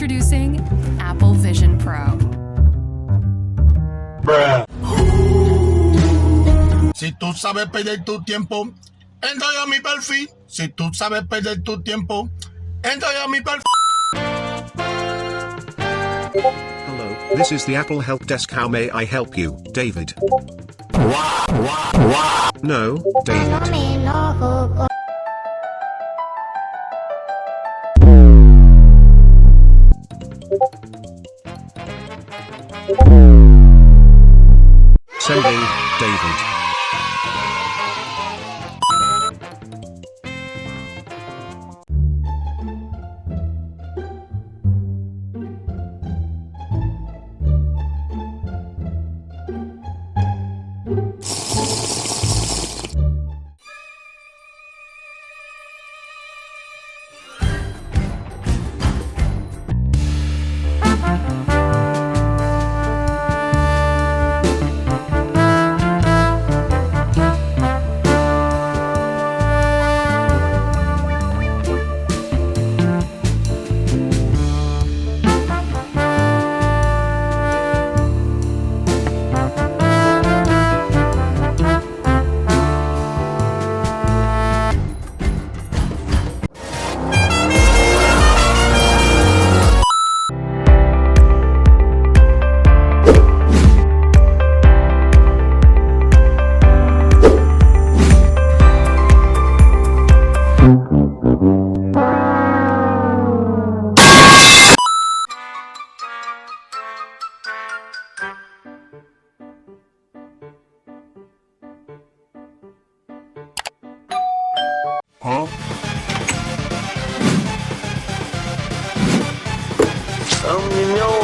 Introducing Apple Vision Pro. Si tú sabes perder tu tiempo, entra a mi perfil. Si tú sabes perder tu tiempo, entra a mi perfil. Hello, this is the Apple Help Desk. How may I help you, David? No, David. Sending, David. Huh? Oh, you know.